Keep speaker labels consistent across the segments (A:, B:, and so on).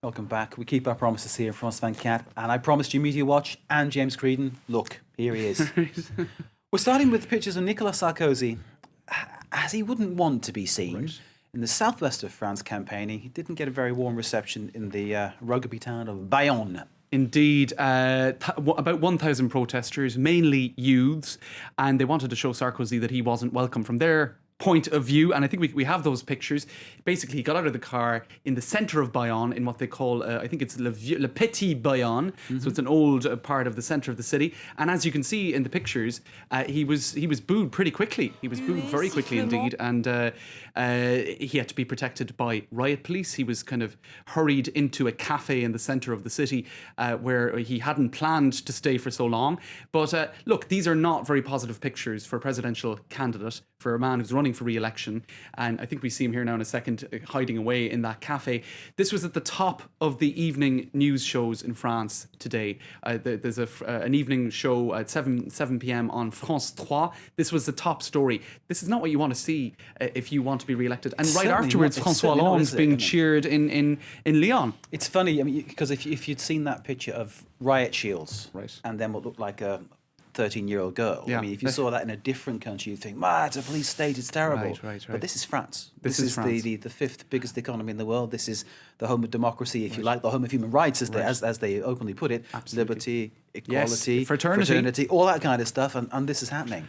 A: Welcome back. We keep our promises here, France Van Cat, and I promised you Media Watch and James Creedon. Look, here he is. We're starting with pictures of Nicolas Sarkozy, as he wouldn't want to be seen. Right. In the southwest of France campaigning, he didn't get a very warm reception in the rugby town of Bayonne.
B: Indeed, about 1,000 protesters, mainly youths, and they wanted to show Sarkozy that he wasn't welcome from their point of view. And I think we have those pictures. Basically, he got out of the car in the centre of Bayonne in what they call, I think it's Le Petit Bayonne. Mm-hmm. So it's an old part of the centre of the city. And as you can see in the pictures, he was booed pretty quickly. He was booed very quickly indeed. And he had to be protected by riot police. He was kind of hurried into a cafe in the centre of the city where he hadn't planned to stay for so long. But look, these are not very positive pictures for a presidential candidate, for a man who's running for re-election. And I think we see him here now in a second hiding away in that cafe. This was at the top of the evening news shows in France today. There's an evening show at 7 p.m. on France 3. This was the top story. This is not what you want to see if you want to be re-elected. And right afterwards, François Hollande's being cheered in Lyon.
A: It's funny, I mean, because if you'd seen that picture of riot shields,
B: right,
A: and then what looked like a 13-year-old girl. Yeah. I mean, if you saw that in a different country, you'd think, it's a police state, it's terrible.
B: Right.
A: But this is France.
B: This is France.
A: the fifth biggest economy in the world. This is the home of democracy, if you like, the home of human rights, as they openly put it.
B: Absolutely.
A: Liberty, equality,
B: yes, fraternity,
A: all that kind of stuff, and this is happening.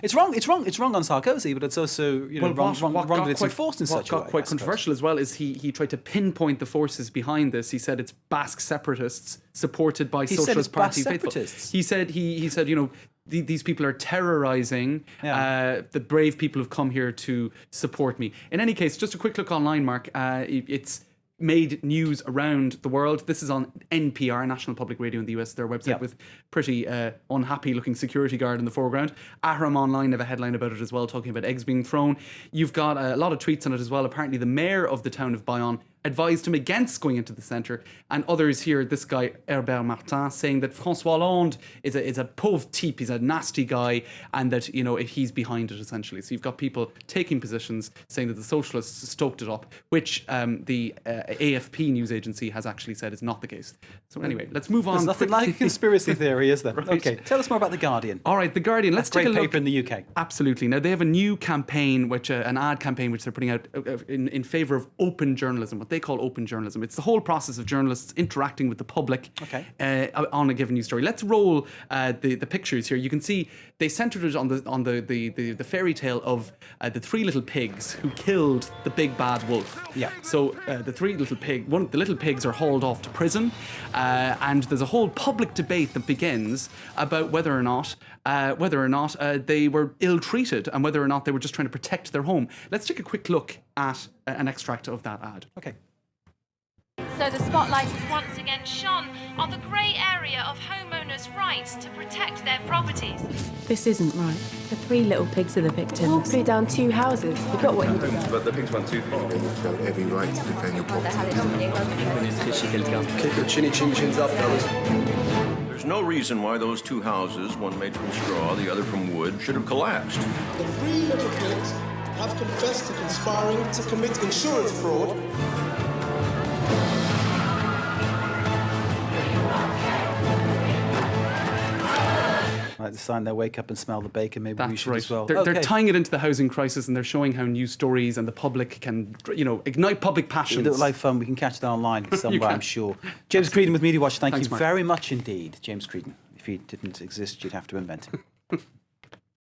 A: It's wrong on Sarkozy, but it's also wrong that it's enforced in such a way.
B: What got quite controversial as well is he tried to pinpoint the forces behind this. He said it's Basque separatists supported by Socialist Party faithful. He said these people are terrorising the brave people who've come here to support me. In any case, just a quick look online, Mark. It's made news around the world. This is on NPR, National Public Radio in the US, their website, with pretty unhappy looking security guard in the foreground. Ahram Online have a headline about it as well, talking about eggs being thrown. You've got a lot of tweets on it as well. Apparently the mayor of the town of Bayonne advised him against going into the centre, and others here, this guy Herbert Martin, saying that François Hollande is a pauvre type, he's a nasty guy, and that he's behind it essentially. So you've got people taking positions saying that the socialists stoked it up, which the AFP news agency has actually said is not the case. So anyway, let's move on.
A: There's nothing like a conspiracy theory, is there? Right. Okay, tell us more about The Guardian.
B: All right, The Guardian. Let's take a look.
A: Great paper in the UK.
B: Absolutely. Now they have a new campaign, an ad campaign, which they're putting out in favour of open journalism. What they call open journalism. It's the whole process of journalists interacting with the public on a given news story. Let's roll the pictures here. You can see they centred it on the fairy tale of the three little pigs who killed the big bad wolf. Yeah. So the little pigs are hauled off to prison, and there's a whole public debate that begins about whether or not they were ill-treated and whether or not they were just trying to protect their home. Let's take a quick look at an extract of that ad.
A: Okay.
C: So the spotlight has once again shone on the grey area of homeowners' rights to protect their properties.
D: This isn't right. The three little pigs are the victims. The wolf blew down 2 houses. You got what you did.
E: But the pigs went too far.
F: You've got every right to defend your property.
E: Keep your chinny chins up, fellas. There's no reason why those 2 houses, one made from straw, the other from wood, should have collapsed.
G: The 3 little pigs have confessed to conspiring to commit insurance fraud.
A: Like the sign, they wake up and smell the bacon. Maybe we should as well.
B: They're tying it into the housing crisis, and they're showing how news stories and the public can, ignite public passions.
A: It looks like fun. We can catch that online somewhere, I'm sure. James Creedon with Media Watch. Thanks, you
B: Mark.
A: very much indeed, James Creedon. If he didn't exist, you'd have to invent him.